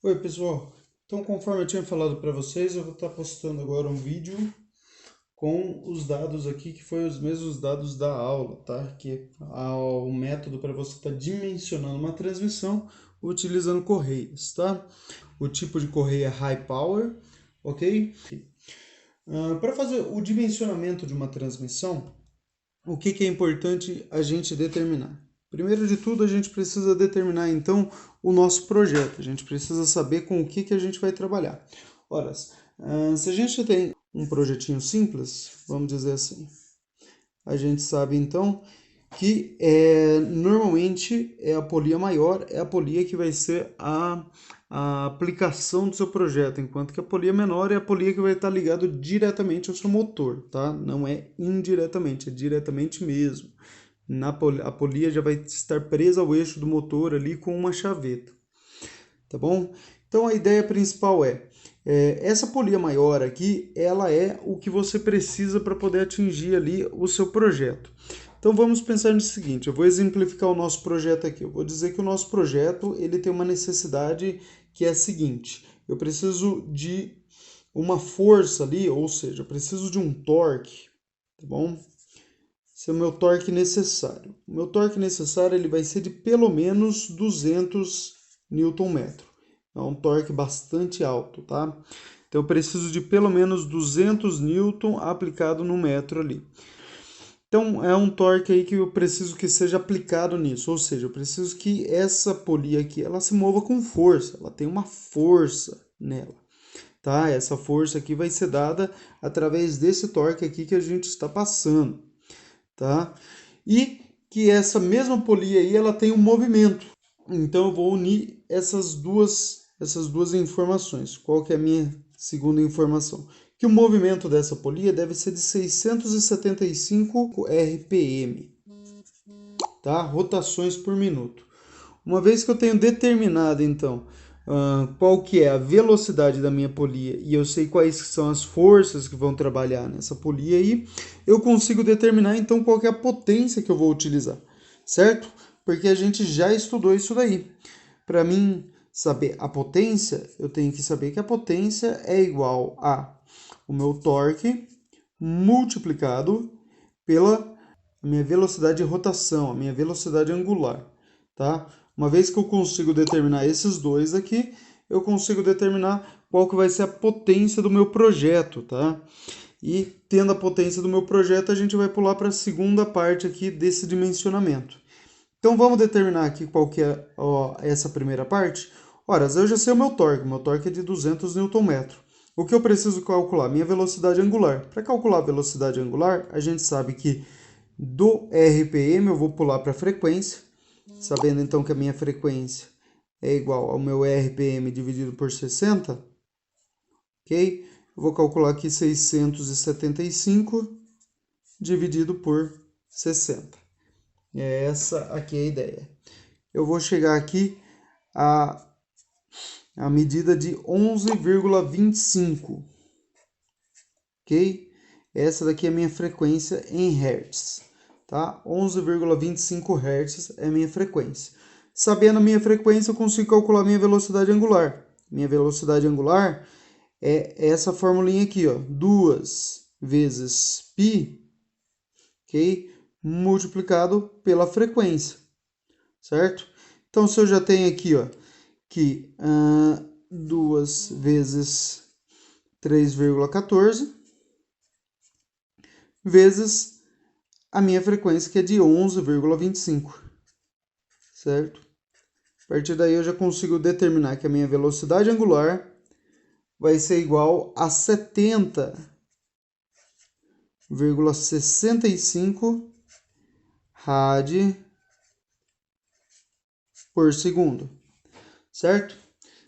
Oi pessoal, então conforme eu tinha falado para vocês, eu vou estar postando agora um vídeo com os dados aqui que foi os mesmos dados da aula, tá? Que é o método para você estar dimensionando uma transmissão utilizando correias, tá? O tipo de correia high power, ok? Para fazer o dimensionamento de uma transmissão, o que é importante a gente determinar? Primeiro de tudo, a gente precisa determinar então o nosso projeto. A gente precisa saber com o que a gente vai trabalhar. Ora, se a gente tem um projetinho simples, vamos dizer assim, a gente sabe então que normalmente a polia maior é a polia que vai ser a aplicação do seu projeto, enquanto que a polia menor é a polia que vai estar ligado diretamente ao seu motor, tá? Não é indiretamente, é diretamente mesmo. A polia já vai estar presa ao eixo do motor ali com uma chaveta, tá bom? Então a ideia principal essa polia maior aqui, ela é o que você precisa para poder atingir ali o seu projeto. Então vamos pensar no seguinte, eu vou exemplificar o nosso projeto aqui. Eu vou dizer que o nosso projeto ele tem uma necessidade que é a seguinte: eu preciso de uma força ali, ou seja, eu preciso de um torque, tá bom? Esse é o meu torque necessário. O meu torque necessário ele vai ser de pelo menos 200 Nm. É um torque bastante alto, tá? Então eu preciso de pelo menos 200 Newton aplicado no metro ali. Então é um torque aí que eu preciso que seja aplicado nisso, ou seja, eu preciso que essa polia aqui ela se mova com força, ela tem uma força nela, tá? Essa força aqui vai ser dada através desse torque aqui que a gente está passando, tá? E que essa mesma polia aí ela tem um movimento. Então eu vou unir essas duas informações. Qual que é a minha segunda informação? Que o movimento dessa polia deve ser de 675 RPM, tá? Rotações por minuto. Uma vez que eu tenho determinado, então, qual que é a velocidade da minha polia e eu sei quais são as forças que vão trabalhar nessa polia aí, eu consigo determinar, então, qual que é a potência que eu vou utilizar, certo? Porque a gente já estudou isso daí. Para mim saber a potência, eu tenho que saber que a potência é igual a o meu torque multiplicado pela minha velocidade de rotação, a minha velocidade angular, tá? Uma vez que eu consigo determinar esses dois aqui, eu consigo determinar qual que vai ser a potência do meu projeto, tá? E tendo a potência do meu projeto, a gente vai pular para a segunda parte aqui desse dimensionamento. Então vamos determinar aqui qual que é essa primeira parte. Ora, eu já sei o meu torque é de 200 Nm. O que eu preciso calcular? Minha velocidade angular. Para calcular a velocidade angular, a gente sabe que do RPM eu vou pular para a frequência, sabendo então que a minha frequência é igual ao meu RPM dividido por 60, ok? Eu vou calcular aqui 675 dividido por 60. É essa aqui a ideia. Eu vou chegar aqui a medida de 11,25, ok? Essa daqui é a minha frequência em Hertz, tá? 11,25 Hz é a minha frequência. Sabendo a minha frequência, eu consigo calcular a minha velocidade angular. Minha velocidade angular é essa formulinha aqui, ó, 2 vezes π, ok? Multiplicado pela frequência, certo? Então, se eu já tenho aqui, ó, que 2 vezes 3,14 vezes a minha frequência, que é de 11,25, certo? A partir daí eu já consigo determinar que a minha velocidade angular vai ser igual a 70,65 rad por segundo, certo?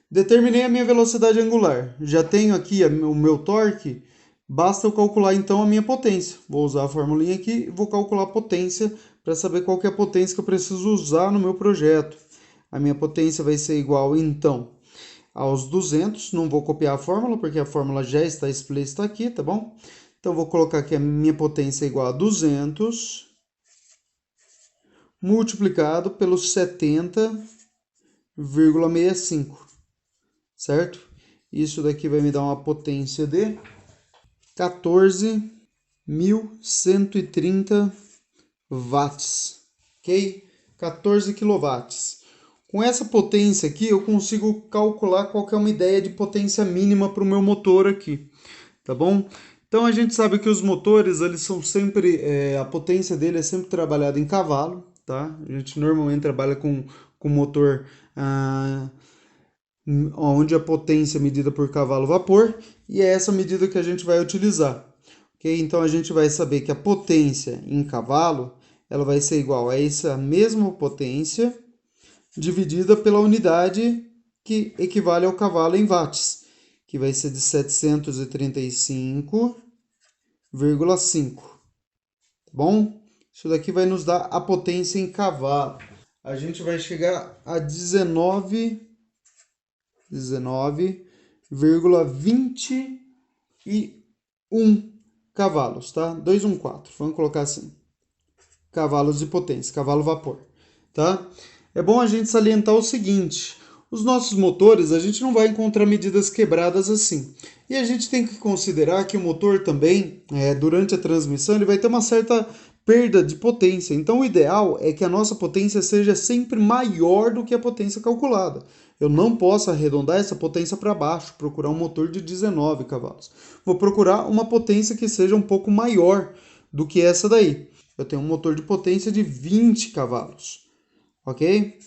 Determinei a minha velocidade angular. Já tenho aqui o meu torque. Basta eu calcular então a minha potência. Vou usar a formulinha aqui e vou calcular a potência para saber qual que é a potência que eu preciso usar no meu projeto. A minha potência vai ser igual então aos 200. Não vou copiar a fórmula porque a fórmula já está explícita aqui, tá bom? Então vou colocar que a minha potência é igual a 200 multiplicado pelo 70,65. certo? Isso daqui vai me dar uma potência de 14.130 watts, ok? 14 quilowatts. Com essa potência aqui, eu consigo calcular qual que é uma ideia de potência mínima para o meu motor aqui, tá bom? Então a gente sabe que os motores, eles são sempre, a potência dele é sempre trabalhada em cavalo, tá? A gente normalmente trabalha com motor onde a potência é medida por cavalo vapor, e é essa medida que a gente vai utilizar. Ok? Então a gente vai saber que a potência em cavalo ela vai ser igual a essa mesma potência dividida pela unidade que equivale ao cavalo em watts, que vai ser de 735,5, tá bom? Isso daqui vai nos dar a potência em cavalo. A gente vai chegar a 19,21 cavalos, tá? 214, vamos colocar assim. Cavalos de potência, cavalo vapor, tá? É bom a gente salientar o seguinte: os nossos motores, a gente não vai encontrar medidas quebradas assim. E a gente tem que considerar que o motor também, durante a transmissão, ele vai ter uma certa perda de potência. Então, o ideal é que a nossa potência seja sempre maior do que a potência calculada. Eu não posso arredondar essa potência para baixo, procurar um motor de 19 cavalos. Vou procurar uma potência que seja um pouco maior do que essa daí. Eu tenho um motor de potência de 20 cavalos, ok?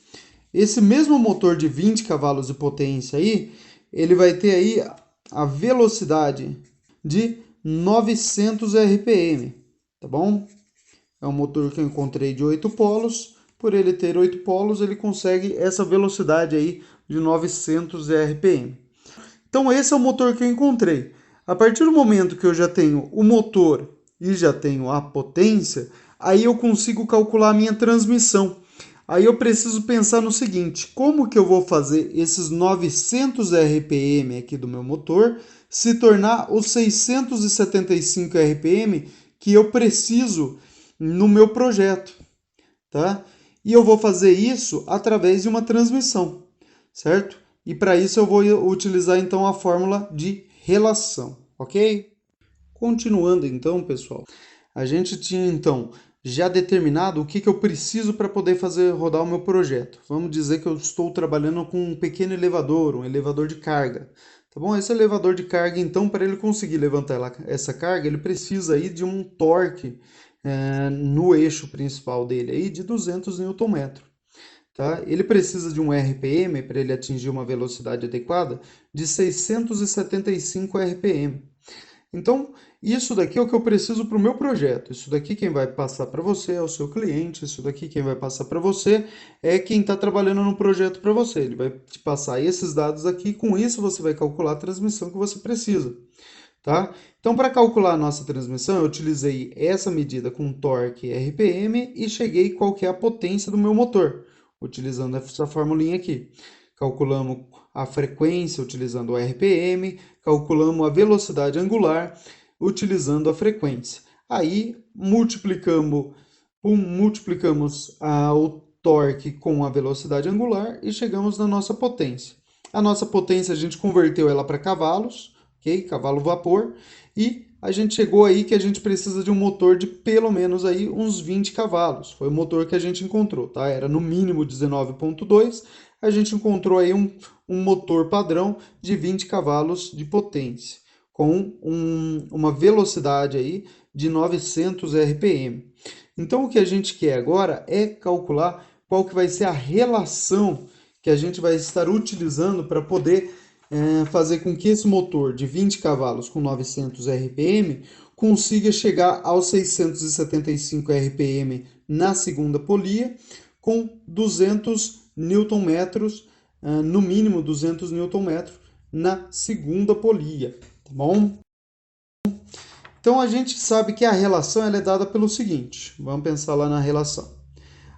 Esse mesmo motor de 20 cavalos de potência aí, ele vai ter aí a velocidade de 900 RPM, tá bom? É um motor que eu encontrei de 8 polos. Por ele ter 8 polos, ele consegue essa velocidade aí de 900 RPM. Então esse é o motor que eu encontrei. A partir do momento que eu já tenho o motor e já tenho a potência, aí eu consigo calcular a minha transmissão. Aí eu preciso pensar no seguinte: como que eu vou fazer esses 900 RPM aqui do meu motor se tornar os 675 RPM que eu preciso no meu projeto, tá? E eu vou fazer isso através de uma transmissão, certo? E para isso eu vou utilizar então a fórmula de relação, ok? Continuando então, pessoal, a gente tinha então já determinado o que eu preciso para poder fazer rodar o meu projeto. Vamos dizer que eu estou trabalhando com um pequeno elevador, um elevador de carga. Tá bom? Esse elevador de carga, então, para ele conseguir levantar essa carga, ele precisa aí de um torque no eixo principal dele aí de 200 Nm. Tá? Ele precisa de um RPM para ele atingir uma velocidade adequada de 675 RPM. Então, isso daqui é o que eu preciso para o meu projeto. Isso daqui quem vai passar para você é o seu cliente. Isso daqui quem vai passar para você é quem está trabalhando no projeto para você. Ele vai te passar esses dados aqui. Com isso, você vai calcular a transmissão que você precisa. Tá? Então, para calcular a nossa transmissão, eu utilizei essa medida com torque RPM e cheguei qual que é a potência do meu motor, utilizando essa formulinha aqui. Calculamos a frequência utilizando o RPM, calculamos a velocidade angular utilizando a frequência. Aí multiplicamos o torque com a velocidade angular e chegamos na nossa potência. A nossa potência a gente converteu ela para cavalos, ok? Cavalo vapor, e a gente chegou aí que a gente precisa de um motor de pelo menos aí uns 20 cavalos. Foi o motor que a gente encontrou, tá? Era no mínimo 19,2. A gente encontrou aí um motor padrão de 20 cavalos de potência, com uma velocidade aí de 900 RPM. Então o que a gente quer agora é calcular qual que vai ser a relação que a gente vai estar utilizando para poder fazer com que esse motor de 20 cavalos com 900 RPM consiga chegar aos 675 RPM na segunda polia com 200 Nm, no mínimo 200 Nm na segunda polia, tá bom? Então a gente sabe que a relação ela é dada pelo seguinte, vamos pensar lá na relação.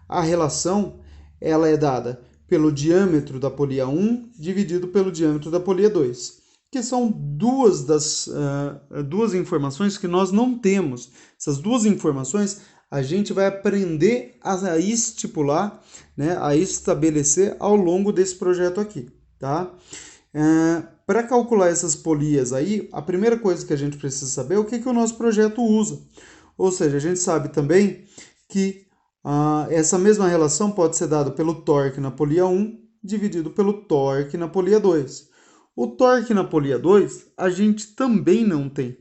A relação ela é dada pelo diâmetro da polia 1 dividido pelo diâmetro da polia 2, que são duas informações que nós não temos. Essas duas informações a gente vai aprender a estipular, né, a estabelecer ao longo desse projeto aqui, tá? Para calcular essas polias aí, a primeira coisa que a gente precisa saber é o que o nosso projeto usa. Ou seja, a gente sabe também que essa mesma relação pode ser dada pelo torque na polia 1 dividido pelo torque na polia 2. O torque na polia 2 a gente também não tem,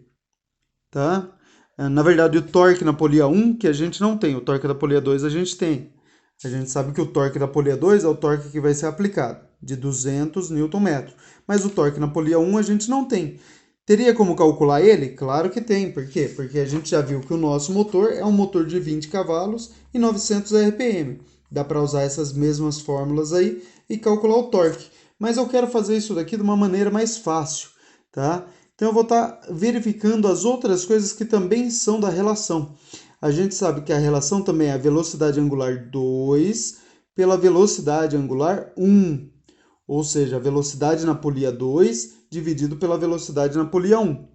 tá? Na verdade, o torque na polia 1 que a gente não tem, o torque da polia 2 a gente tem. A gente sabe que o torque da polia 2 é o torque que vai ser aplicado, de 200 Nm. Mas o torque na polia 1 a gente não tem. Teria como calcular ele? Claro que tem. Por quê? Porque a gente já viu que o nosso motor é um motor de 20 cavalos e 900 RPM. Dá para usar essas mesmas fórmulas aí e calcular o torque. Mas eu quero fazer isso daqui de uma maneira mais fácil, tá? Então eu vou estar verificando as outras coisas que também são da relação. A gente sabe que a relação também é a velocidade angular 2 pela velocidade angular 1. Ou seja, a velocidade na polia 2 dividido pela velocidade na polia 1.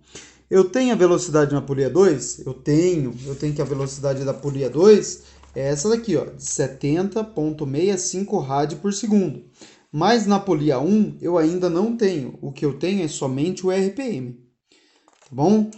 Eu tenho a velocidade na polia 2? Eu tenho que a velocidade da polia 2 é essa daqui, ó, de 70,65 rádio por segundo. Mas na polia 1 eu ainda não tenho. O que eu tenho é somente o RPM. Tá bom?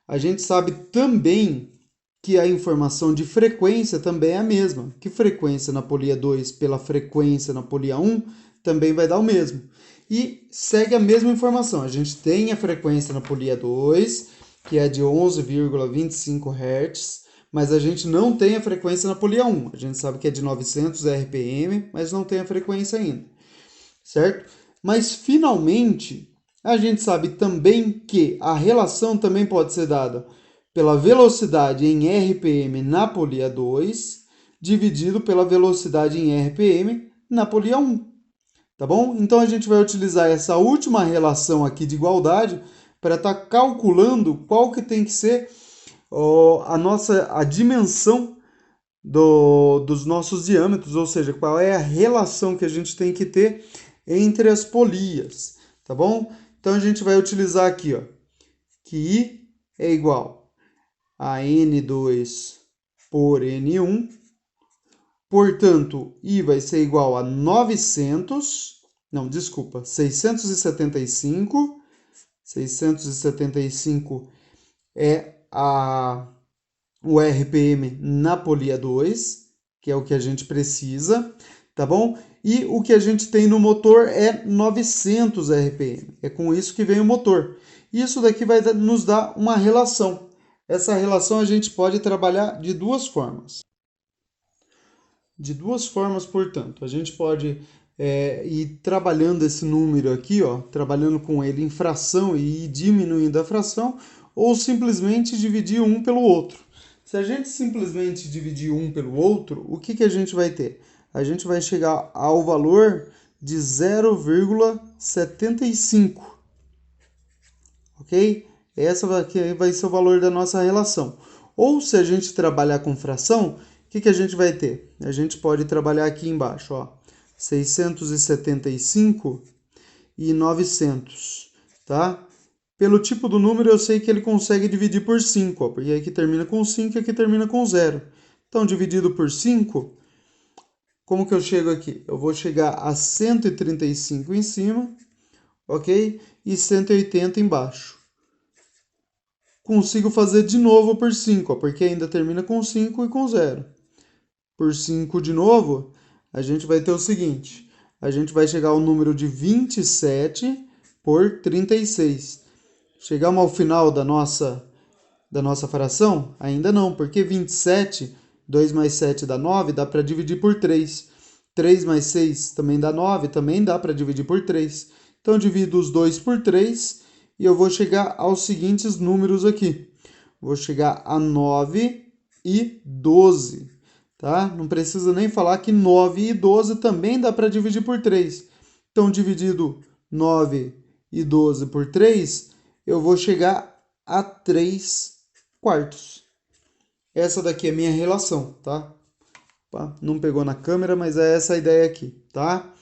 A gente sabe também que a informação de frequência também é a mesma. Que frequência na polia 2 pela frequência na polia 1 também vai dar o mesmo. E segue a mesma informação. A gente tem a frequência na polia 2, que é de 11,25 Hz, mas a gente não tem a frequência na polia 1. A gente sabe que é de 900 RPM, mas não tem a frequência ainda. Certo? Mas finalmente, a gente sabe também que a relação também pode ser dada pela velocidade em RPM na polia 2, dividido pela velocidade em RPM na polia 1. Tá bom? Então a gente vai utilizar essa última relação aqui de igualdade para estar calculando qual que tem que ser a dimensão dos nossos diâmetros, ou seja, qual é a relação que a gente tem que ter entre as polias, tá bom? Então a gente vai utilizar aqui, ó, que I é igual a N2 por N1, portanto, I vai ser igual a 675, 675 é o RPM na polia 2, que é o que a gente precisa, tá bom? E o que a gente tem no motor é 900 RPM. É com isso que vem o motor. Isso daqui vai nos dar uma relação. Essa relação a gente pode trabalhar de duas formas. De duas formas, portanto. A gente pode ir trabalhando esse número aqui, ó, trabalhando com ele em fração e ir diminuindo a fração, ou simplesmente dividir um pelo outro. Se a gente simplesmente dividir um pelo outro, o que a gente vai ter? A gente vai chegar ao valor de 0,75. Ok? Essa vai ser o valor da nossa relação. Ou se a gente trabalhar com fração, o que a gente vai ter? A gente pode trabalhar aqui embaixo, ó, 675 e 900, tá? Pelo tipo do número, eu sei que ele consegue dividir por 5, ó, porque aqui termina com 5 e aqui termina com 0. Então, dividido por 5, como que eu chego aqui? Eu vou chegar a 135 em cima, ok? E 180 embaixo. Consigo fazer de novo por 5, ó, porque ainda termina com 5 e com 0. Por 5 de novo, a gente vai ter o seguinte. A gente vai chegar ao número de 27 por 36. Chegamos ao final da nossa fração? Ainda não, porque 27, 2 mais 7 dá 9, dá para dividir por 3. 3 mais 6 também dá 9, também dá para dividir por 3. Então, eu divido os 2 por 3 e eu vou chegar aos seguintes números aqui. Vou chegar a 9 e 12. Tá? Não precisa nem falar que 9 e 12 também dá para dividir por 3. Então, dividido 9 e 12 por 3, eu vou chegar a 3 quartos. Essa daqui é a minha relação, tá? Não pegou na câmera, mas é essa a ideia aqui, tá?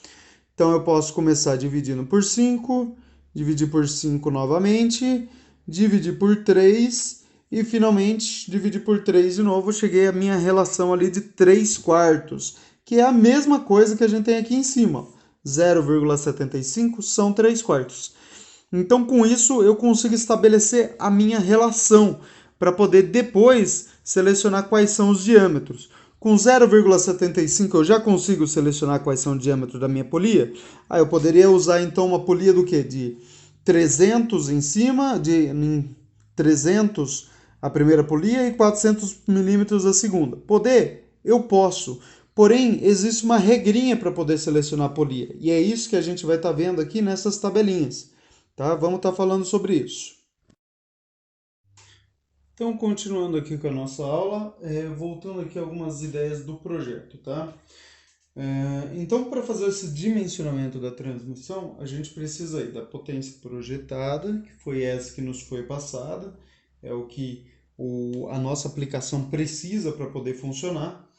Então, eu posso começar dividindo por 5, dividir por 5 novamente, dividir por 3 e, finalmente, dividir por 3 de novo. Cheguei à minha relação ali de 3 quartos, que é a mesma coisa que a gente tem aqui em cima, ó. 0,75 são 3/4. Então, com isso, eu consigo estabelecer a minha relação para poder depois selecionar quais são os diâmetros. Com 0,75 eu já consigo selecionar quais são os diâmetros da minha polia. Aí eu poderia usar então uma polia do quê? De 300 em cima, de 300 a primeira polia e 400 milímetros a segunda. Eu posso. Porém, existe uma regrinha para poder selecionar a polia. E é isso que a gente vai estar vendo aqui nessas tabelinhas. Tá? Vamos estar falando sobre isso. Então, continuando aqui com a nossa aula, voltando aqui a algumas ideias do projeto, tá? Então, para fazer esse dimensionamento da transmissão, a gente precisa aí da potência projetada, que foi essa que nos foi passada, é o que a nossa aplicação precisa para poder funcionar,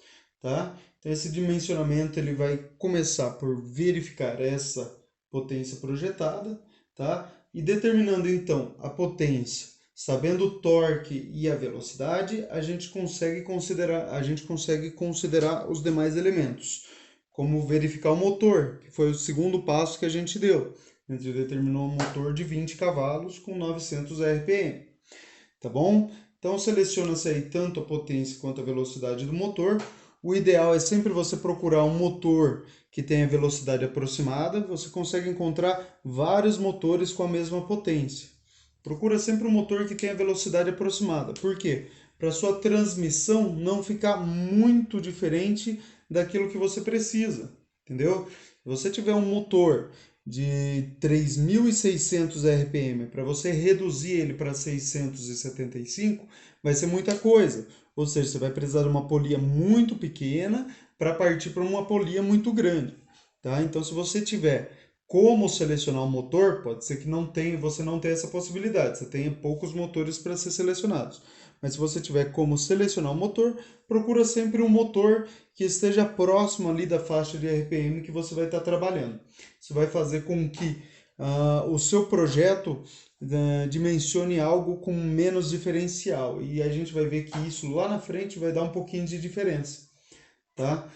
tá? Então, esse dimensionamento ele vai começar por verificar essa potência projetada, tá? E determinando então a potência, sabendo o torque e a velocidade, a gente consegue considerar os demais elementos, como verificar o motor, que foi o segundo passo que a gente deu. A gente determinou um motor de 20 cavalos com 900 RPM, tá bom? Então seleciona-se aí tanto a potência quanto a velocidade do motor. O ideal é sempre você procurar um motor que tenha velocidade aproximada. Você consegue encontrar vários motores com a mesma potência. Procura sempre um motor que tenha velocidade aproximada. Por quê? Para sua transmissão não ficar muito diferente daquilo que você precisa, entendeu? Se você tiver um motor de 3.600 RPM, para você reduzir ele para 675, vai ser muita coisa. Ou seja, você vai precisar de uma polia muito pequena para partir para uma polia muito grande, tá? Então, se você tiver como selecionar um motor, pode ser que você não tenha essa possibilidade, você tenha poucos motores para ser selecionados. Mas se você tiver como selecionar um motor, procura sempre um motor que esteja próximo ali da faixa de RPM que você vai estar trabalhando. Isso vai fazer com que o seu projeto dimensione algo com menos diferencial. E a gente vai ver que isso lá na frente vai dar um pouquinho de diferença, tá?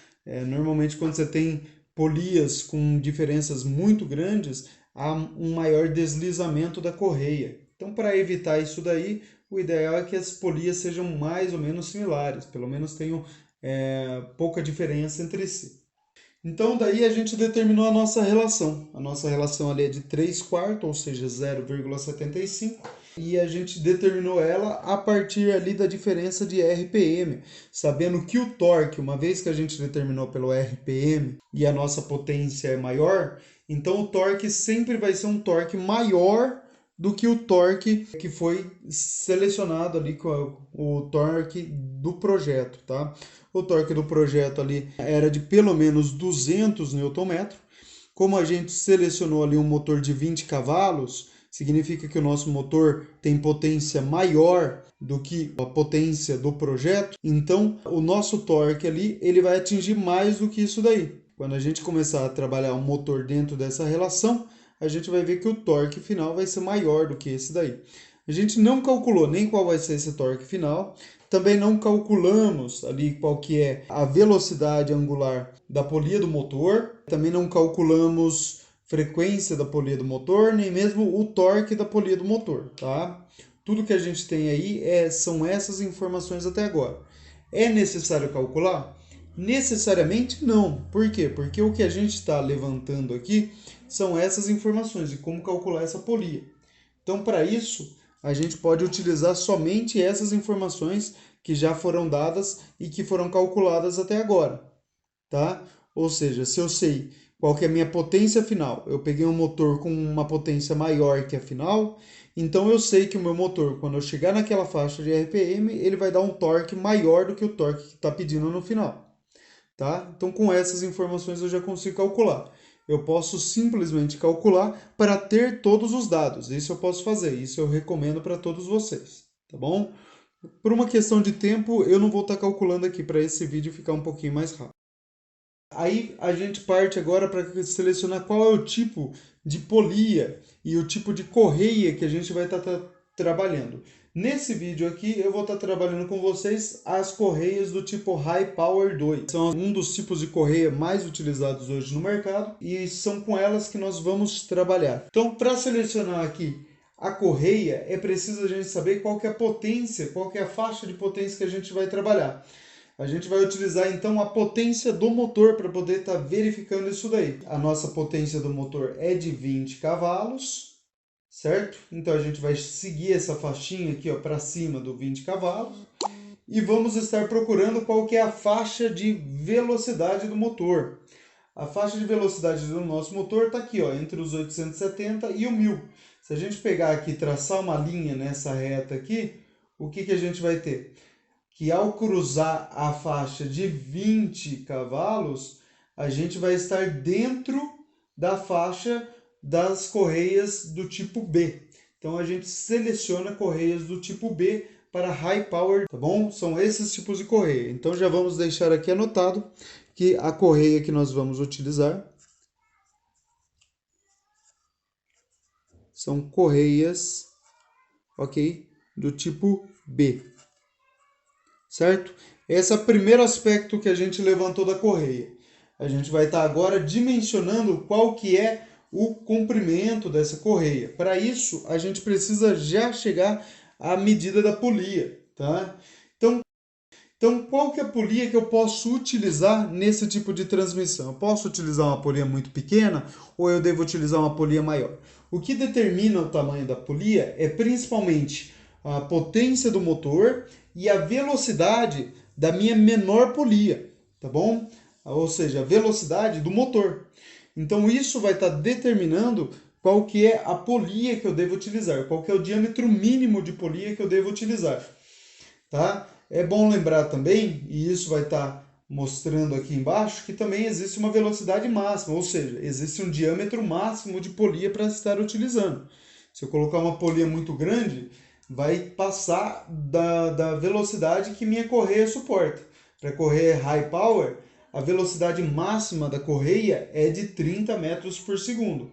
Normalmente quando você tem polias com diferenças muito grandes, há um maior deslizamento da correia. Então, para evitar isso daí, o ideal é que as polias sejam mais ou menos similares, pelo menos tenham pouca diferença entre si. Então, daí a gente determinou a nossa relação. A nossa relação ali é de 3/4, ou seja, 0,75. E a gente determinou ela a partir ali da diferença de RPM, sabendo que o torque, uma vez que a gente determinou pelo RPM e a nossa potência é maior, então o torque sempre vai ser um torque maior do que o torque que foi selecionado ali com o torque do projeto, tá? O torque do projeto ali era de pelo menos 200 Nm. Como a gente selecionou ali um motor de 20 cavalos, significa que o nosso motor tem potência maior do que a potência do projeto, então o nosso torque ali ele vai atingir mais do que isso daí. Quando a gente começar a trabalhar o motor dentro dessa relação, a gente vai ver que o torque final vai ser maior do que esse daí. A gente não calculou nem qual vai ser esse torque final, também não calculamos ali qual que é a velocidade angular da polia do motor, também não calculamos frequência da polia do motor, nem mesmo o torque da polia do motor, tá? Tudo que a gente tem aí são essas informações até agora. É necessário calcular? Necessariamente não. Por quê? Porque o que a gente está levantando aqui são essas informações de como calcular essa polia. Então, para isso, a gente pode utilizar somente essas informações que já foram dadas e que foram calculadas até agora, tá? Ou seja, se eu sei qual que é a minha potência final, eu peguei um motor com uma potência maior que a final, então eu sei que o meu motor, quando eu chegar naquela faixa de RPM, ele vai dar um torque maior do que o torque que está pedindo no final, tá? Então, com essas informações eu já consigo calcular. Eu posso simplesmente calcular para ter todos os dados. Isso eu posso fazer, isso eu recomendo para todos vocês, tá bom? Por uma questão de tempo, eu não vou estar calculando aqui para esse vídeo ficar um pouquinho mais rápido. Aí a gente parte agora para selecionar qual é o tipo de polia e o tipo de correia que a gente vai estar trabalhando. Nesse vídeo aqui eu vou estar trabalhando com vocês as correias do tipo High Power 2. São um dos tipos de correia mais utilizados hoje no mercado e são com elas que nós vamos trabalhar. Então, para selecionar aqui a correia, é preciso a gente saber qual que é a potência, qual que é a faixa de potência que a gente vai trabalhar. A gente vai utilizar então a potência do motor para poder estar verificando isso daí. A nossa potência do motor é de 20 cavalos. Certo? Então a gente vai seguir essa faixinha aqui para cima do 20 cavalos e vamos estar procurando qual que é a faixa de velocidade do motor. A faixa de velocidade do nosso motor está aqui, entre os 870 e o 1000. Se a gente pegar aqui e traçar uma linha nessa reta aqui, o que a gente vai ter? Que ao cruzar a faixa de 20 cavalos, a gente vai estar dentro da faixa das correias do tipo B. Então a gente seleciona correias do tipo B para High Power, tá bom? São esses tipos de correia. Então já vamos deixar aqui anotado que a correia que nós vamos utilizar são correias, ok? Do tipo B, certo? Esse é o primeiro aspecto que a gente levantou da correia. A gente vai estar agora dimensionando qual que é o comprimento dessa correia. Para isso, a gente precisa já chegar à medida da polia, tá? Então, qual que é a polia que eu posso utilizar nesse tipo de transmissão? Eu posso utilizar uma polia muito pequena ou eu devo utilizar uma polia maior? O que determina o tamanho da polia é principalmente a potência do motor e a velocidade da minha menor polia, tá bom? Ou seja, a velocidade do motor. Então isso vai estar determinando qual que é a polia que eu devo utilizar, qual que é o diâmetro mínimo de polia que eu devo utilizar, tá? É bom lembrar também, e isso vai estar mostrando aqui embaixo, que também existe uma velocidade máxima, ou seja, existe um diâmetro máximo de polia para estar utilizando. Se eu colocar uma polia muito grande, vai passar da velocidade que minha correia suporta. Para correr high power, a velocidade máxima da correia é de 30 metros por segundo.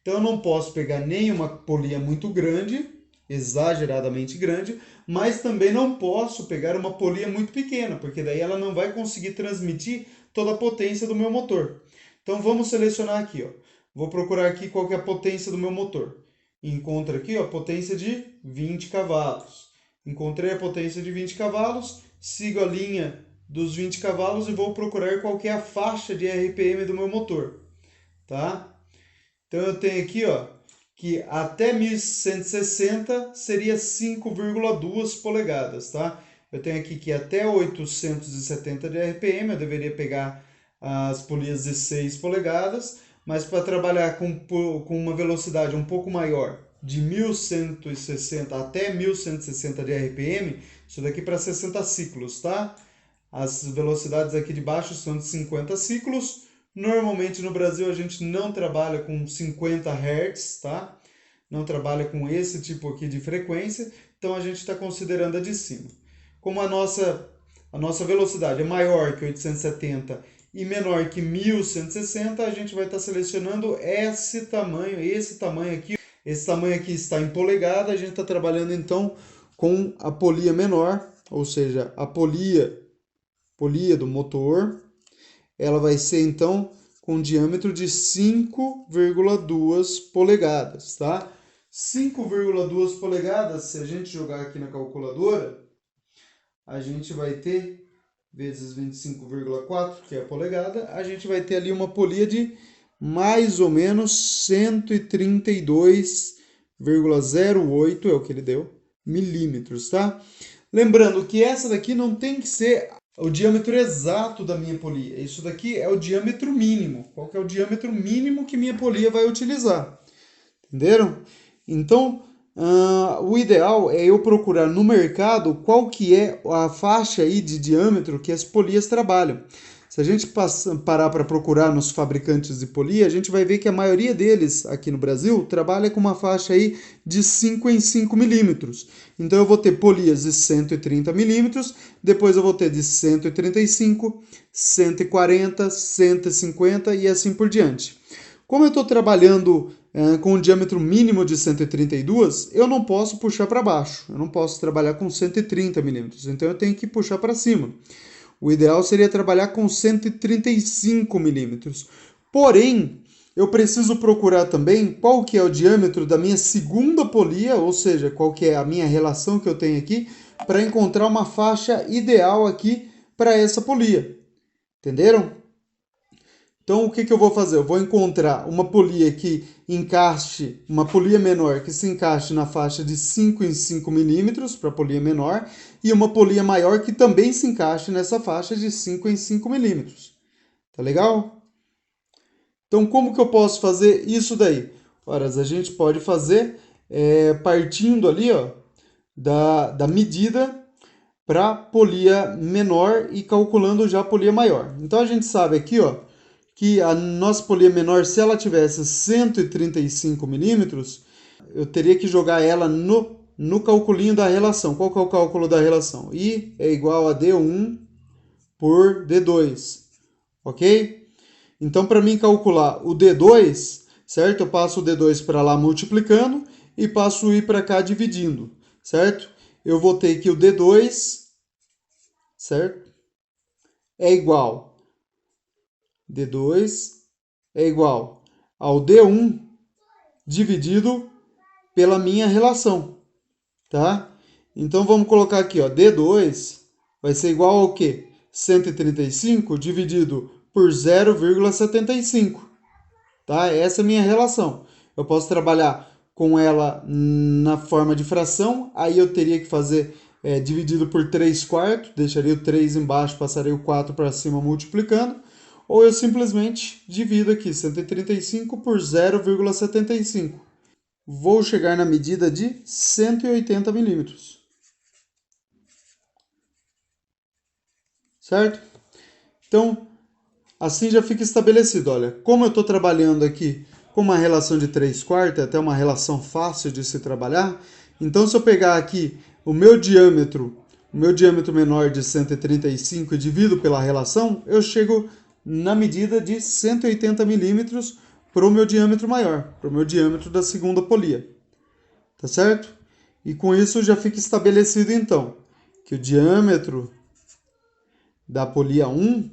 Então eu não posso pegar nem uma polia muito grande, exageradamente grande, mas também não posso pegar uma polia muito pequena, porque daí ela não vai conseguir transmitir toda a potência do meu motor. Então vamos selecionar aqui, Vou procurar aqui qual que é a potência do meu motor. Encontro aqui, a potência de 20 cavalos. Encontrei a potência de 20 cavalos, sigo a linha dos 20 cavalos e vou procurar qual que é a faixa de RPM do meu motor, tá? Então eu tenho aqui, que até 1160 seria 5,2 polegadas, tá? Eu tenho aqui que até 870 de RPM eu deveria pegar as polias de 6 polegadas, mas para trabalhar com uma velocidade um pouco maior, de 1160 até 1160 de RPM, isso daqui para 60 ciclos, tá? As velocidades aqui de baixo são de 50 ciclos. Normalmente no Brasil a gente não trabalha com 50 Hz, tá? Não trabalha com esse tipo aqui de frequência, então a gente está considerando a de cima. Como a nossa velocidade é maior que 870 e menor que 1160, a gente vai estar selecionando esse tamanho aqui. Esse tamanho aqui está em polegada, a gente está trabalhando então com a polia menor, ou seja, a polia do motor, ela vai ser então com diâmetro de 5,2 polegadas, tá? 5,2 polegadas, se a gente jogar aqui na calculadora, a gente vai ter vezes 25,4, que é a polegada, a gente vai ter ali uma polia de mais ou menos 132,08, é o que ele deu, milímetros, tá? Lembrando que essa daqui não tem que ser o diâmetro exato da minha polia. Isso daqui é o diâmetro mínimo. Qual que é o diâmetro mínimo que minha polia vai utilizar? Entenderam? Então, o ideal é eu procurar no mercado qual que é a faixa aí de diâmetro que as polias trabalham. Se a gente parar para procurar nos fabricantes de polia, a gente vai ver que a maioria deles aqui no Brasil trabalha com uma faixa aí de 5 em 5 milímetros. Então eu vou ter polias de 130 milímetros, depois eu vou ter de 135, 140, 150 e assim por diante. Como eu estou trabalhando com um diâmetro mínimo de 132, eu não posso puxar para baixo. Eu não posso trabalhar com 130 milímetros. Então eu tenho que puxar para cima. O ideal seria trabalhar com 135 milímetros. Porém, eu preciso procurar também qual que é o diâmetro da minha segunda polia, ou seja, qual que é a minha relação que eu tenho aqui, para encontrar uma faixa ideal aqui para essa polia. Entenderam? Então, o que eu vou fazer? Eu vou encontrar uma polia que encaixe, uma polia menor que se encaixe na faixa de 5 em 5 milímetros, para a polia menor, e uma polia maior que também se encaixe nessa faixa de 5 em 5 milímetros. Tá legal? Então, como que eu posso fazer isso daí? Ora, a gente pode fazer partindo ali, ó, da medida para polia menor e calculando já a polia maior. Então, a gente sabe aqui, ó, que a nossa polia menor, se ela tivesse 135 milímetros, eu teria que jogar ela no calculinho da relação. Qual que é o cálculo da relação? I é igual a D1 por D2, ok? Então, para mim calcular o D2, certo? Eu passo o D2 para lá multiplicando e passo o I para cá dividindo, certo? Eu vou ter que o D2, certo? É igual D2 é igual ao D1 dividido pela minha relação, tá? Então vamos colocar aqui, ó, D2 vai ser igual ao quê? 135 dividido por 0,75, tá? Essa é a minha relação. Eu posso trabalhar com ela na forma de fração, aí eu teria que fazer dividido por 3 quartos, deixaria o 3 embaixo, passaria o 4 para cima multiplicando, ou eu simplesmente divido aqui 135 por 0,75. Vou chegar na medida de 180 milímetros. Certo? Então, assim já fica estabelecido. Olha, como eu estou trabalhando aqui com uma relação de 3 quartos, é até uma relação fácil de se trabalhar. Então, se eu pegar aqui o meu diâmetro menor de 135 e divido pela relação, eu chego na medida de 180 milímetros para o meu diâmetro maior, para o meu diâmetro da segunda polia. Tá certo? E com isso já fica estabelecido então que o diâmetro da polia 1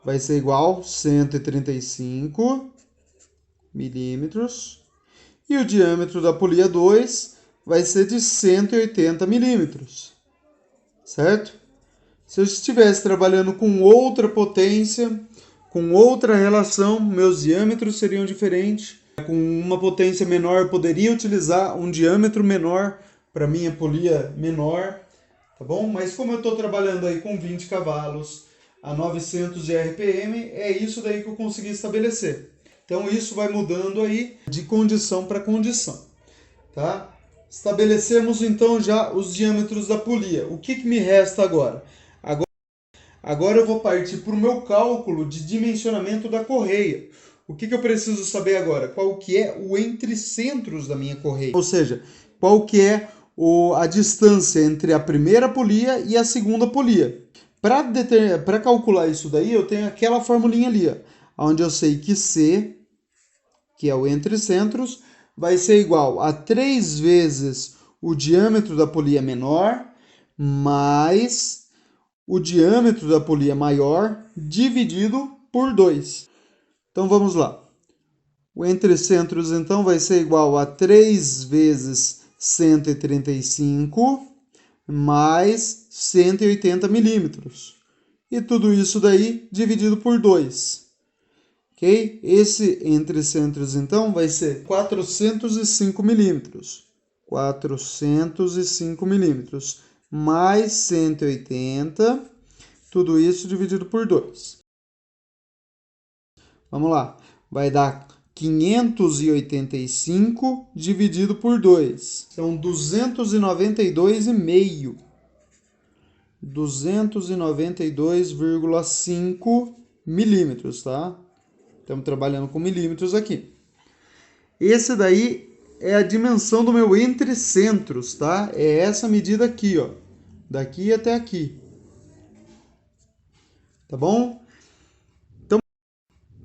vai ser igual a 135 milímetros e o diâmetro da polia 2 vai ser de 180 milímetros. Certo? Se eu estivesse trabalhando com outra potência, com outra relação, meus diâmetros seriam diferentes. Com uma potência menor, eu poderia utilizar um diâmetro menor para minha polia menor, tá bom? Mas como eu estou trabalhando aí com 20 cavalos a 900 de RPM, é isso daí que eu consegui estabelecer. Então isso vai mudando aí de condição para condição, tá? Estabelecemos então já os diâmetros da polia. O que me resta agora? Agora eu vou partir para o meu cálculo de dimensionamento da correia. O que eu preciso saber agora? Qual que é o entre-centros da minha correia? Ou seja, qual que é a distância entre a primeira polia e a segunda polia. Para calcular isso daí, eu tenho aquela formulinha ali, ó, onde eu sei que C, que é o entre-centros, vai ser igual a 3 vezes o diâmetro da polia menor mais o diâmetro da polia maior dividido por 2. Então vamos lá. O entre-centros então vai ser igual a 3 vezes 135 mais 180 milímetros. E tudo isso daí dividido por 2. Ok? Esse entre-centros então vai ser 405 milímetros. 405 milímetros mais 180, tudo isso dividido por 2. Vamos lá, vai dar 585 dividido por 2. São 292,5. 292,5 milímetros, tá? Estamos trabalhando com milímetros aqui. Esse daí é a dimensão do meu entre-centros, tá? É essa medida aqui, ó. Daqui até aqui. Tá bom?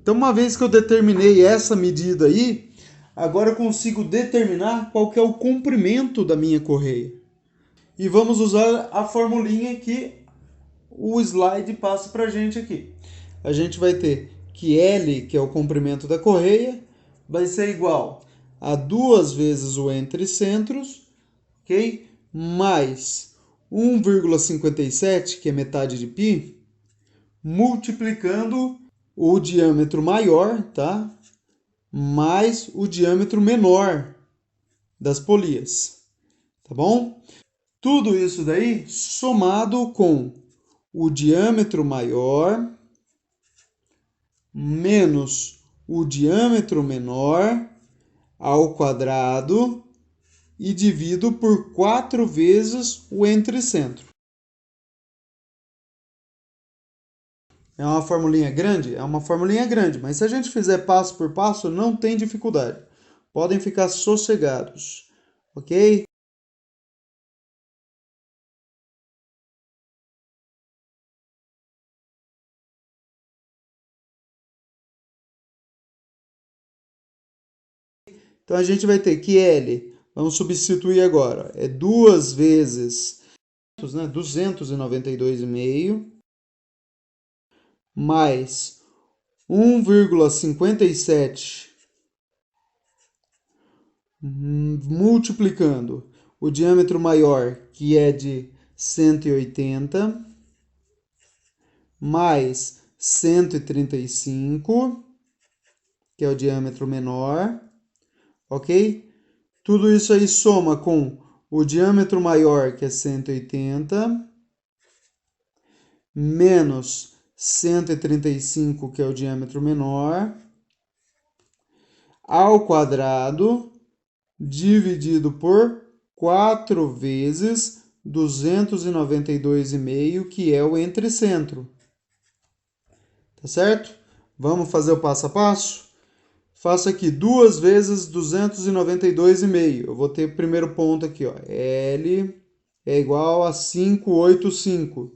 Então, uma vez que eu determinei essa medida aí, agora eu consigo determinar qual que é o comprimento da minha correia. E vamos usar a formulinha que o slide passa para a gente aqui. A gente vai ter que L, que é o comprimento da correia, vai ser igual a 2 vezes o entre centros, ok? Mais 1,57, que é metade de π, multiplicando o diâmetro maior, tá? Mais o diâmetro menor das polias, tá bom? Tudo isso daí somado com o diâmetro maior menos o diâmetro menor ao quadrado e divido por 4 vezes o entre centro. É uma formulinha grande? É uma formulinha grande, mas se a gente fizer passo por passo, não tem dificuldade. Podem ficar sossegados, ok? Então a gente vai ter que L, vamos substituir agora, é 2 vezes, né, 292,5 mais 1,57 multiplicando o diâmetro maior, que é de 180, mais 135, que é o diâmetro menor, ok? Tudo isso aí soma com o diâmetro maior, que é 180, menos 135, que é o diâmetro menor, ao quadrado, dividido por 4 vezes 292,5, que é o entre centro. Tá certo? Vamos fazer o passo a passo? Faço aqui 2 vezes 292,5. Eu vou ter o primeiro ponto aqui, ó. L é igual a 585.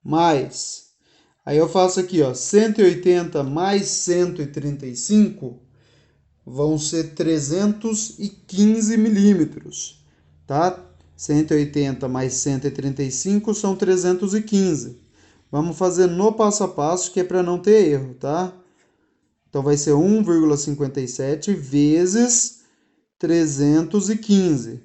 Mais. Aí eu faço aqui, ó, 180 mais 135 vão ser 315 milímetros, tá? 180 mais 135 são 315. Vamos fazer no passo a passo, que é para não ter erro, tá? Então, vai ser 1,57 vezes 315.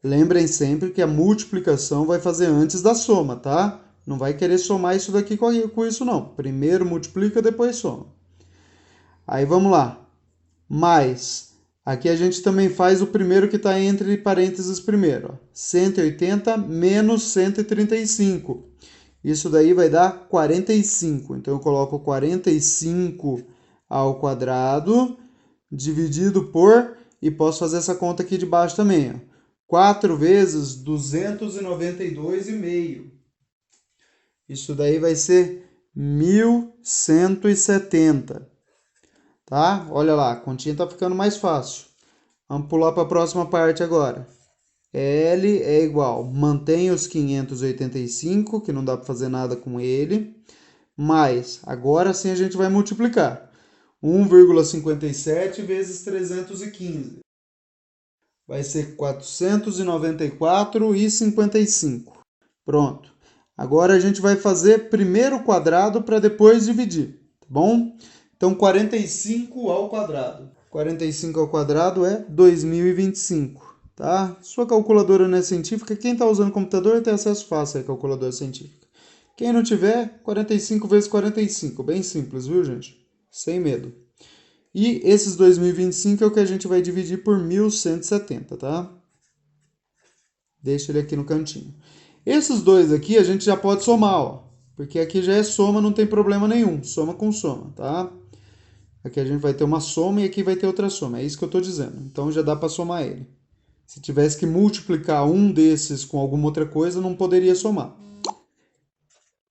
Lembrem sempre que a multiplicação vai fazer antes da soma, tá? Não vai querer somar isso daqui com isso, não. Primeiro multiplica, depois soma. Aí, vamos lá. Mais, aqui a gente também faz o primeiro que está entre parênteses primeiro. Ó. 180 menos 135. Isso daí vai dar 45. Então, eu coloco 45 ao quadrado, dividido por, e posso fazer essa conta aqui de baixo também. Ó. 4 vezes 292,5. Isso daí vai ser 1.170. Tá? Olha lá, a continha está ficando mais fácil. Vamos pular para a próxima parte agora. L é igual, mantém os 585, que não dá para fazer nada com ele, mais, agora sim a gente vai multiplicar. 1,57 vezes 315. Vai ser 494,55. Pronto. Agora a gente vai fazer primeiro o quadrado para depois dividir, tá bom? Então, 45 ao quadrado. 45 ao quadrado é 2025, tá? Sua calculadora não é científica, quem está usando computador tem acesso fácil à calculadora científica. Quem não tiver, 45 vezes 45. Bem simples, viu, gente? Sem medo. E esses 2025 é o que a gente vai dividir por 1170, tá? Deixa ele aqui no cantinho. Esses dois aqui a gente já pode somar, ó. Porque aqui já é soma, não tem problema nenhum. Soma com soma, tá? Aqui a gente vai ter uma soma e aqui vai ter outra soma. É isso que eu estou dizendo. Então já dá para somar ele. Se tivesse que multiplicar um desses com alguma outra coisa, não poderia somar.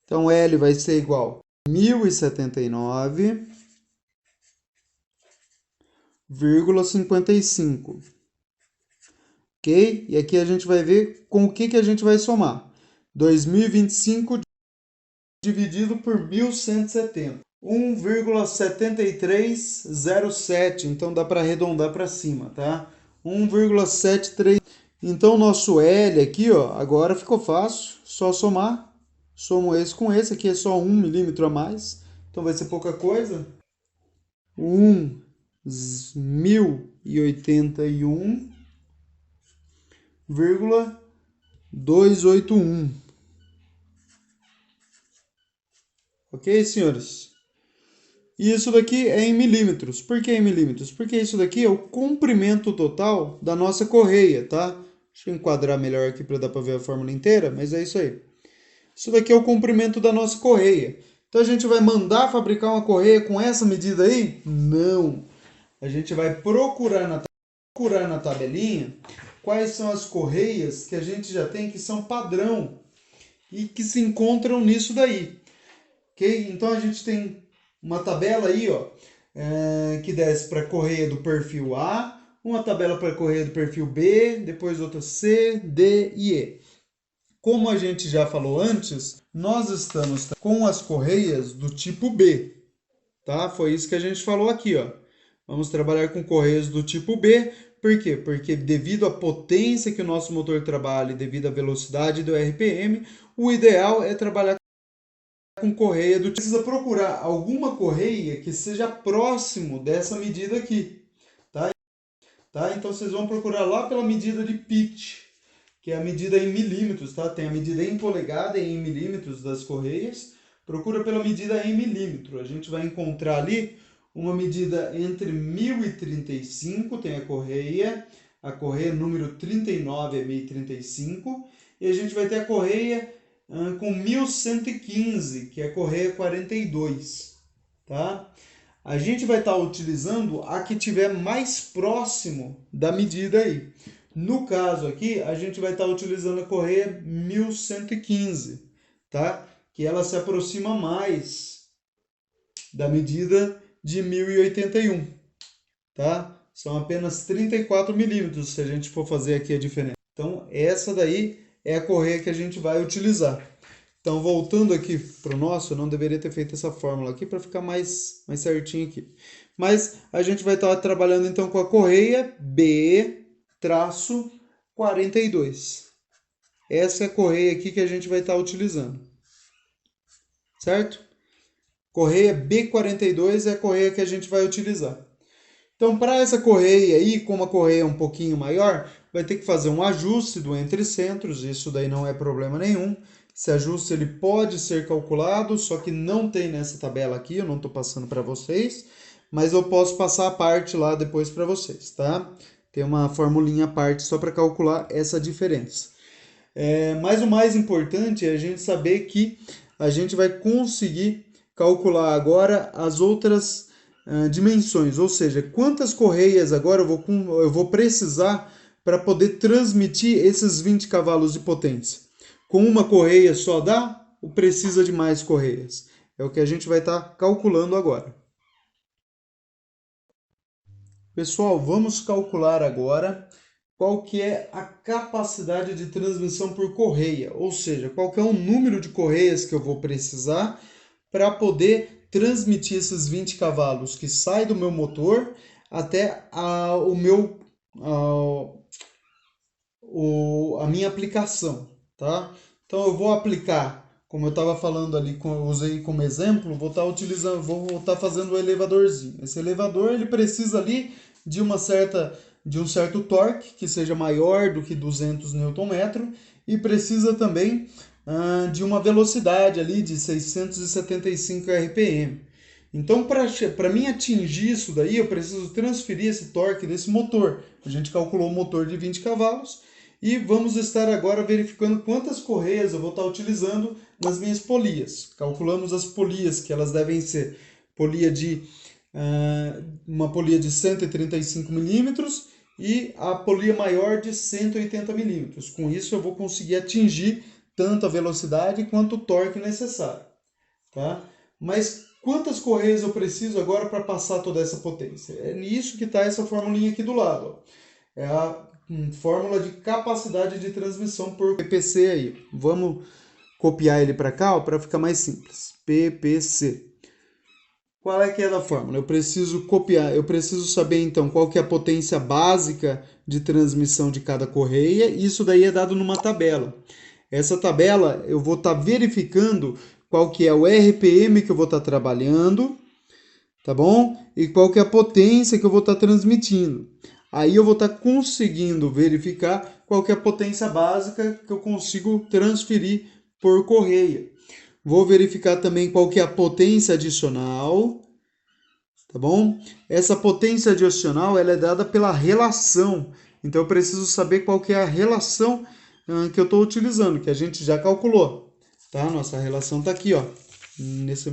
Então L vai ser igual a 1079,55. Ok? E aqui a gente vai ver com o que a gente vai somar. 2025 dividido por 1170. 1,7307, então dá para arredondar para cima, tá? 1,73. Então nosso L aqui, ó, agora ficou fácil, só somar. Somo esse com esse, aqui é só 1 milímetro a mais, então vai ser pouca coisa. 1081,281. Ok, senhores? E isso daqui é em milímetros. Por que em milímetros? Porque isso daqui é o comprimento total da nossa correia, tá? Deixa eu enquadrar melhor aqui para dar para ver a fórmula inteira, mas é isso aí. Isso daqui é o comprimento da nossa correia. Então a gente vai mandar fabricar uma correia com essa medida aí? Não. A gente vai procurar na tabelinha quais são as correias que a gente já tem que são padrão e que se encontram nisso daí. Ok? Então a gente tem uma tabela aí, ó, que desce para a correia do perfil A, uma tabela para a correia do perfil B, depois outra C, D e E. Como a gente já falou antes, nós estamos com as correias do tipo B, tá? Foi isso que a gente falou aqui, ó. Vamos trabalhar com correias do tipo B. Por quê? Porque devido à potência que o nosso motor trabalha e devido à velocidade do RPM, o ideal é trabalhar com correia do tipo. Precisa procurar alguma correia que seja próximo dessa medida aqui, tá? Então vocês vão procurar lá pela medida de pitch, que é a medida em milímetros, tá? Tem a medida em polegada e em milímetros das correias. Procura pela medida em milímetro. A gente vai encontrar ali uma medida entre 1035, tem a correia número 39 é 1035, e a gente vai ter a correia com 1115, que é a correia 42, tá? A gente vai estar utilizando a que tiver mais próximo da medida aí. No caso aqui, a gente vai estar utilizando a correia 1115, tá? Que ela se aproxima mais da medida de 1081, tá? São apenas 34 milímetros se a gente for fazer aqui a diferença. Então, essa daí é a correia que a gente vai utilizar. Então, voltando aqui para o nosso, eu não deveria ter feito essa fórmula aqui para ficar mais certinho aqui. Mas a gente vai estar trabalhando então com a correia B-42. Essa é a correia aqui que a gente vai estar utilizando. Certo? Correia B42 é a correia que a gente vai utilizar. Então, para essa correia aí, como a correia é um pouquinho maior, vai ter que fazer um ajuste do entre centros, isso daí não é problema nenhum. Esse ajuste ele pode ser calculado, só que não tem nessa tabela aqui, eu não estou passando para vocês, mas eu posso passar a parte lá depois para vocês, tá? Tem uma formulinha à parte só para calcular essa diferença. Mas o mais importante é a gente saber que a gente vai conseguir calcular agora as outras dimensões, ou seja, quantas correias agora eu vou precisar para poder transmitir esses 20 cavalos de potência. Com uma correia só dá ou precisa de mais correias? É o que a gente vai estar calculando agora. Pessoal, vamos calcular agora qual que é a capacidade de transmissão por correia, ou seja, qual que é o número de correias que eu vou precisar para poder transmitir esses 20 cavalos que sai do meu motor até a minha aplicação, tá? Então eu vou aplicar, como eu estava falando ali, eu usei como exemplo, vou estar fazendo o elevadorzinho. Esse elevador ele precisa ali de um certo torque que seja maior do que 200 Nm e precisa também de uma velocidade ali de 675 RPM. Então, para mim atingir isso daí, eu preciso transferir esse torque desse motor. A gente calculou um motor de 20 cavalos e vamos estar agora verificando quantas correias eu vou estar utilizando nas minhas polias. Calculamos as polias, que elas devem ser uma polia de 135 milímetros e a polia maior de 180 milímetros. Com isso eu vou conseguir atingir tanto a velocidade quanto o torque necessário. Tá? Mas quantas correias eu preciso agora para passar toda essa potência? É nisso que está essa formulinha aqui do lado. Ó. É a fórmula de capacidade de transmissão por PPC aí. Vamos copiar ele para cá para ficar mais simples. PPC. Qual é que é da fórmula? Eu preciso copiar, eu preciso saber então qual que é a potência básica de transmissão de cada correia. Isso daí é dado numa tabela. Essa tabela eu vou estar verificando qual que é o RPM que eu vou estar trabalhando, tá bom? E qual que é a potência que eu vou estar transmitindo. Aí eu vou estar conseguindo verificar qual que é a potência básica que eu consigo transferir por correia. Vou verificar também qual que é a potência adicional, tá bom? Essa potência adicional ela é dada pela relação. Então eu preciso saber qual que é a relação que eu estou utilizando, que a gente já calculou, tá? Nossa relação está aqui, ó. Nesse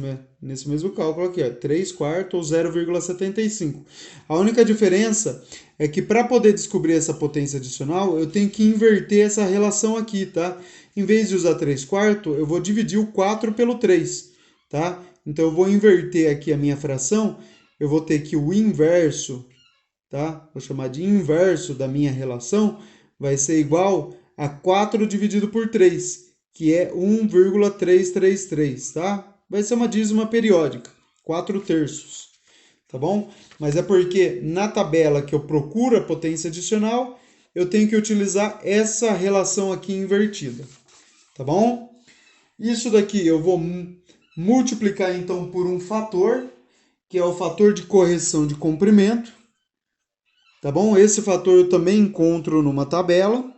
mesmo cálculo aqui, ó, 3/4 ou 0,75. A única diferença é que para poder descobrir essa potência adicional, eu tenho que inverter essa relação aqui, tá? Em vez de usar 3/4, eu vou dividir o 4 pelo 3, tá? Então eu vou inverter aqui a minha fração, eu vou ter que o inverso, tá? Vou chamar de inverso da minha relação, vai ser igual a 4 dividido por 3, que é 1,333, tá? Vai ser uma dízima periódica, 4/3, tá bom? Mas é porque na tabela que eu procuro a potência adicional, eu tenho que utilizar essa relação aqui invertida, tá bom? Isso daqui eu vou multiplicar então por um fator, que é o fator de correção de comprimento, tá bom? Esse fator eu também encontro numa tabela,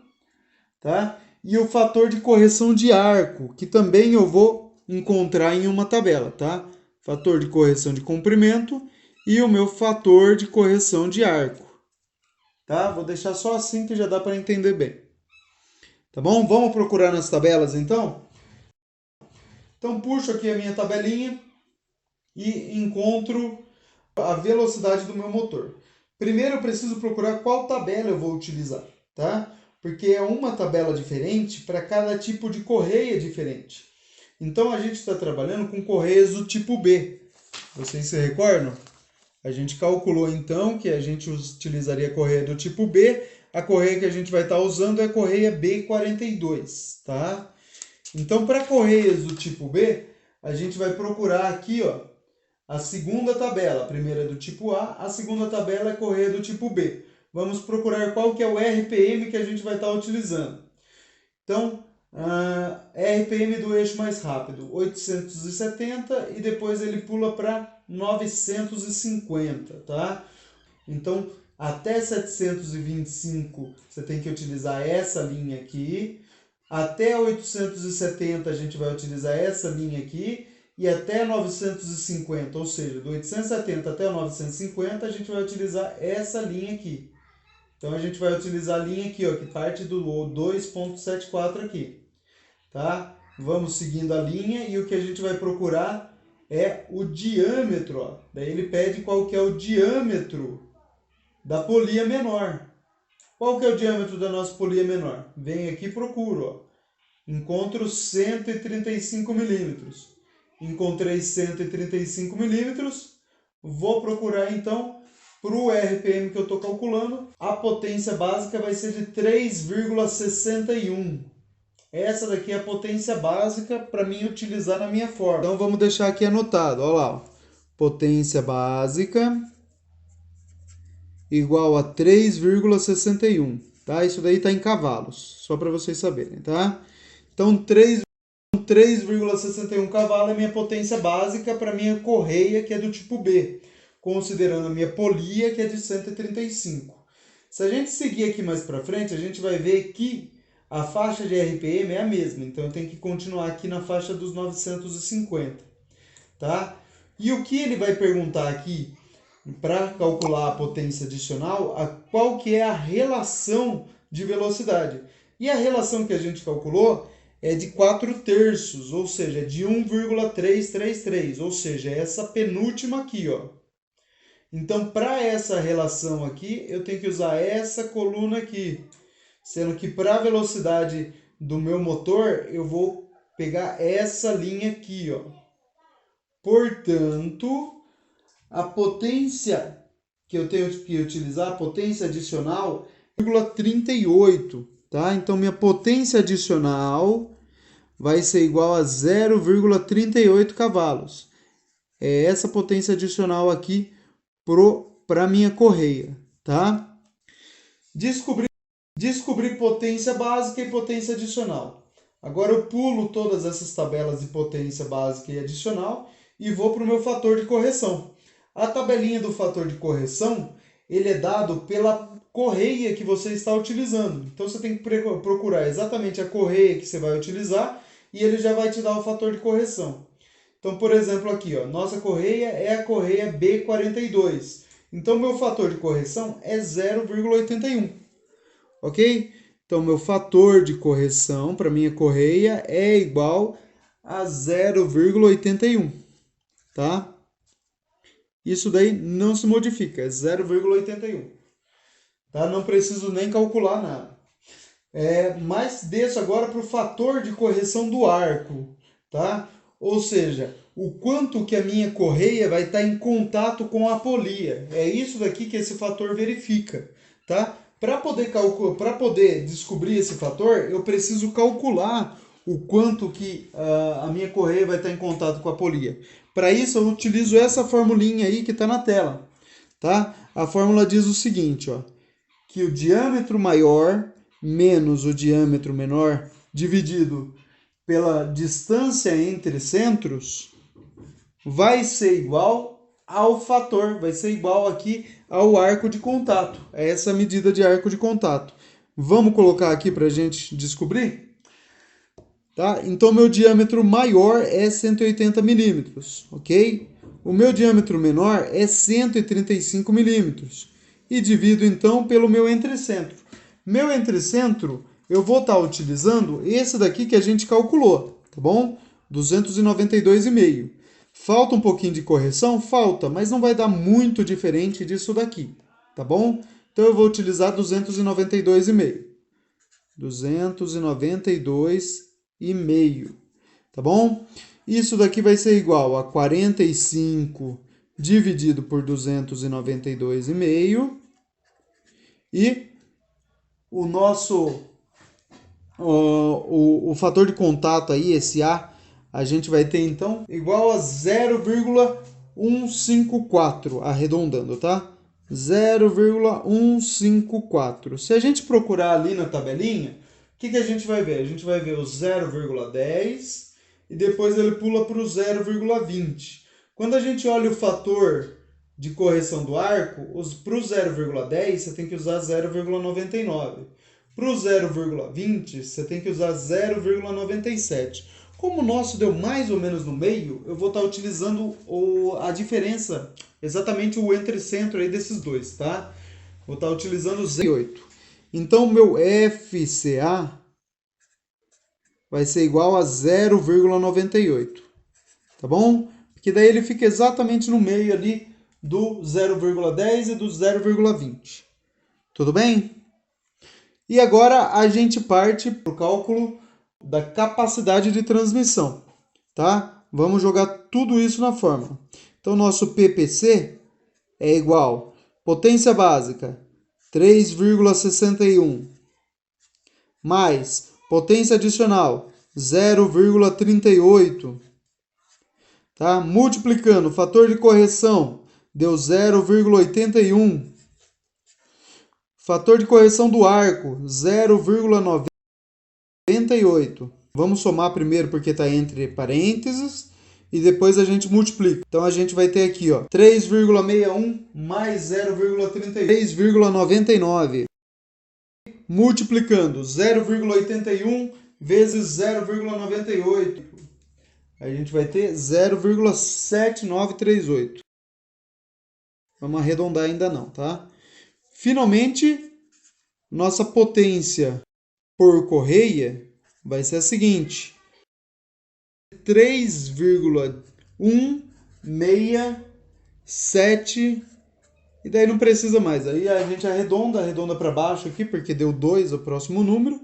tá? E o fator de correção de arco, que também eu vou encontrar em uma tabela, tá? Fator de correção de comprimento e o meu fator de correção de arco, tá? Vou deixar só assim que já dá para entender bem. Tá bom? Vamos procurar nas tabelas então? Então puxo aqui a minha tabelinha e encontro a velocidade do meu motor. Primeiro eu preciso procurar qual tabela eu vou utilizar, tá? Porque é uma tabela diferente para cada tipo de correia diferente. Então a gente está trabalhando com correias do tipo B. Vocês se recordam? A gente calculou então que a gente utilizaria a correia do tipo B. A correia que a gente vai estar usando é a correia B42, tá? Então para correias do tipo B, a gente vai procurar aqui, ó, a segunda tabela. A primeira é do tipo A, a segunda tabela é correia do tipo B. Vamos procurar qual que é o RPM que a gente vai estar utilizando. Então, RPM do eixo mais rápido, 870, e depois ele pula para 950, tá? Então, até 725 você tem que utilizar essa linha aqui. Até 870 a gente vai utilizar essa linha aqui. E até 950, ou seja, do 870 até o 950, a gente vai utilizar essa linha aqui. Então, a gente vai utilizar a linha aqui, ó, que parte do 2,74 aqui, tá? Vamos seguindo a linha e o que a gente vai procurar é o diâmetro, ó. Daí ele pede qual que é o diâmetro da polia menor. Qual que é o diâmetro da nossa polia menor? Venho aqui e procuro, ó. Encontro 135 milímetros. Encontrei 135 milímetros. Vou procurar então, para o RPM que eu estou calculando, a potência básica vai ser de 3,61. Essa daqui é a potência básica para mim utilizar na minha fórmula. Então vamos deixar aqui anotado, olha lá. Potência básica igual a 3,61, tá? Isso daí está em cavalos, só para vocês saberem, tá? Então 3,61 cavalos é minha potência básica para minha correia, que é do tipo B, considerando a minha polia, que é de 135. Se a gente seguir aqui mais para frente, a gente vai ver que a faixa de RPM é a mesma, então eu tenho que continuar aqui na faixa dos 950, tá? E o que ele vai perguntar aqui, para calcular a potência adicional, qual que é a relação de velocidade. E a relação que a gente calculou é de 4/3, ou seja, de 1,333, ou seja, essa penúltima aqui, ó. Então, para essa relação aqui, eu tenho que usar essa coluna aqui, sendo que para a velocidade do meu motor, eu vou pegar essa linha aqui, ó. Portanto, a potência que eu tenho que utilizar, a potência adicional, é 0,38, tá? Então, minha potência adicional vai ser igual a 0,38 cavalos. é essa potência adicional aqui para a minha correia, tá? Descobri potência básica e potência adicional. Agora eu pulo todas essas tabelas de potência básica e adicional e vou para o meu fator de correção. A tabelinha do fator de correção, ele é dado pela correia que você está utilizando. Então você tem que procurar exatamente a correia que você vai utilizar e ele já vai te dar o fator de correção. Então, por exemplo, aqui, ó, nossa correia é a correia B42. Então, meu fator de correção é 0,81. Ok? Então, meu fator de correção para minha correia é igual a 0,81. Tá? Isso daí não se modifica, é 0,81. Tá? Não preciso nem calcular nada. Mas desço agora para o fator de correção do arco. Tá? Ou seja, o quanto que a minha correia vai estar em contato com a polia. É isso daqui que esse fator verifica. Tá? Para poder descobrir esse fator, eu preciso calcular o quanto que a minha correia vai estar em contato com a polia. Para isso, eu utilizo essa formulinha aí que está na tela. Tá? A fórmula diz o seguinte, ó, que o diâmetro maior menos o diâmetro menor dividido pela distância entre centros vai ser igual ao fator, vai ser igual aqui ao arco de contato. É essa medida de arco de contato. Vamos colocar aqui para a gente descobrir? Tá? Então, meu diâmetro maior é 180 milímetros, ok? O meu diâmetro menor é 135 milímetros. E divido, então, pelo meu entrecentro. Meu entrecentro, eu vou estar utilizando esse daqui que a gente calculou, tá bom? 292,5. Falta um pouquinho de correção? Falta, mas não vai dar muito diferente disso daqui, tá bom? Então, eu vou utilizar 292,5. 292,5, tá bom? Isso daqui vai ser igual a 45 dividido por 292,5. E o nosso o fator de contato aí, esse a gente vai ter então igual a 0,154, arredondando, tá? 0,154. Se a gente procurar ali na tabelinha, o que a gente vai ver? A gente vai ver o 0,10 e depois ele pula para o 0,20. Quando a gente olha o fator de correção do arco, para o 0,10 você tem que usar 0,99. Para o 0,20 você tem que usar 0,97. Como o nosso deu mais ou menos no meio, eu vou estar utilizando a diferença, exatamente o entrecentro aí desses dois, tá? Vou estar utilizando 0,8. Então, meu FCA vai ser igual a 0,98, tá bom? Porque daí ele fica exatamente no meio ali do 0,10 e do 0,20. Tudo bem? E agora a gente parte para o cálculo da capacidade de transmissão, tá? Vamos jogar tudo isso na fórmula. Então, nosso PPC é igual potência básica 3,61 mais potência adicional 0,38, tá? Multiplicando o fator de correção deu 0,81. Fator de correção do arco 0,98. Vamos somar primeiro porque está entre parênteses e depois a gente multiplica. Então a gente vai ter aqui, ó, 3,61 mais 0,38, 3,99. Multiplicando 0,81 vezes 0,98. A gente vai ter 0,7938. Vamos arredondar ainda não, tá? Finalmente, nossa potência por correia vai ser a seguinte: 3,167, e daí não precisa mais. Aí a gente arredonda para baixo aqui, porque deu 2 o próximo número.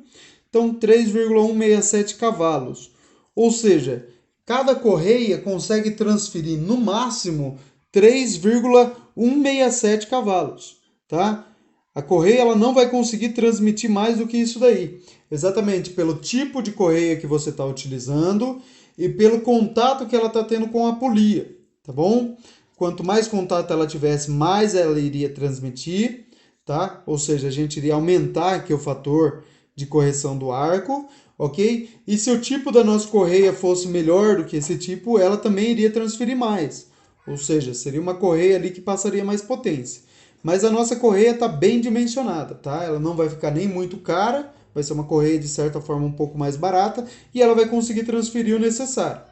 Então, 3,167 cavalos. Ou seja, cada correia consegue transferir no máximo 3,167 cavalos, tá? A correia ela não vai conseguir transmitir mais do que isso daí, exatamente pelo tipo de correia que você está utilizando e pelo contato que ela está tendo com a polia, tá bom? Quanto mais contato ela tivesse, mais ela iria transmitir, tá? Ou seja, a gente iria aumentar aqui o fator de correção do arco, ok? E se o tipo da nossa correia fosse melhor do que esse tipo, ela também iria transferir mais. Ou seja, seria uma correia ali que passaria mais potência. Mas a nossa correia está bem dimensionada, tá? Ela não vai ficar nem muito cara, vai ser uma correia de certa forma um pouco mais barata e ela vai conseguir transferir o necessário,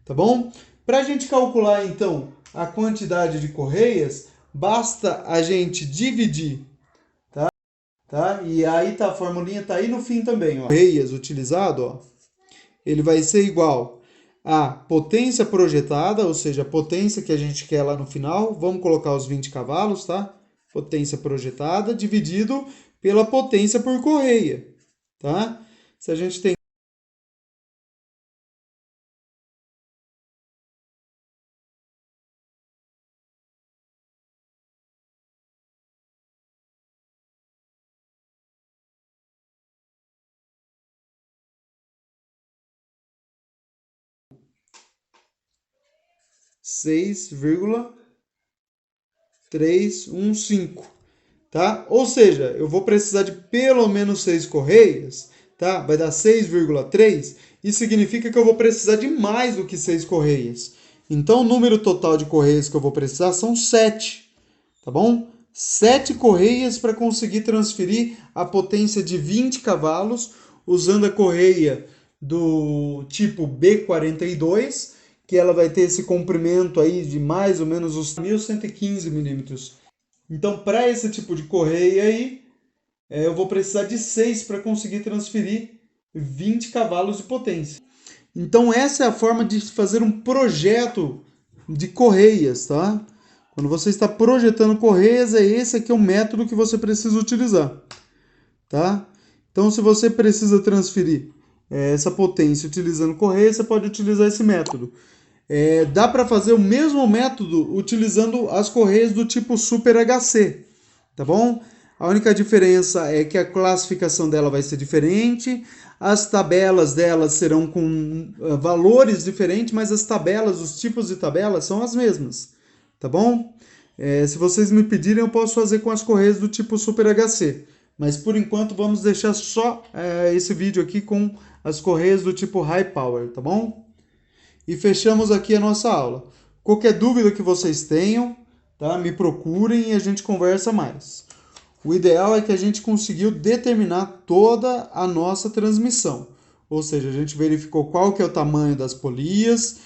tá bom? Para a gente calcular então a quantidade de correias, basta a gente dividir, tá? E aí tá, a formulinha tá aí no fim também, ó. Correias utilizado, ó, ele vai ser igual a potência projetada, ou seja, a potência que a gente quer lá no final, vamos colocar os 20 cavalos, tá? Potência projetada dividido pela potência por correia, tá? Se a gente tem 6,315, tá? Ou seja, eu vou precisar de pelo menos 6 correias, tá? Vai dar 6,3 e significa que eu vou precisar de mais do que 6 correias. Então, o número total de correias que eu vou precisar são 7, tá bom? 7 correias para conseguir transferir a potência de 20 cavalos usando a correia do tipo B42, que ela vai ter esse comprimento aí de mais ou menos os 1115 milímetros. Então, para esse tipo de correia aí, eu vou precisar de 6 para conseguir transferir 20 cavalos de potência. Então, essa é a forma de fazer um projeto de correias, tá? Quando você está projetando correias, esse aqui é o método que você precisa utilizar, tá? Então, se você precisa transferir essa potência utilizando correia, você pode utilizar esse método. Dá para fazer o mesmo método utilizando as correias do tipo Super HC, tá bom? A única diferença é que a classificação dela vai ser diferente, as tabelas delas serão com valores diferentes, mas as tabelas, os tipos de tabelas são as mesmas, tá bom? Se vocês me pedirem, eu posso fazer com as correias do tipo Super HC, mas por enquanto vamos deixar só esse vídeo aqui com as correias do tipo High Power, tá bom? E fechamos aqui a nossa aula. Qualquer dúvida que vocês tenham, tá? Me procurem e a gente conversa mais. O ideal é que a gente conseguiu determinar toda a nossa transmissão. Ou seja, a gente verificou qual que é o tamanho das polias,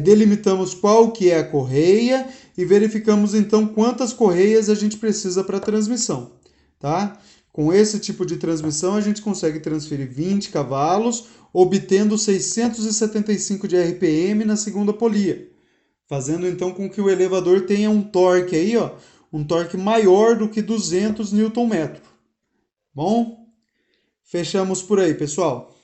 delimitamos qual que é a correia e verificamos então quantas correias a gente precisa para a transmissão, tá? Com esse tipo de transmissão a gente consegue transferir 20 cavalos, obtendo 675 de RPM na segunda polia, fazendo então com que o elevador tenha um torque aí, ó, um torque maior do que 200 Nm. Bom, fechamos por aí, pessoal.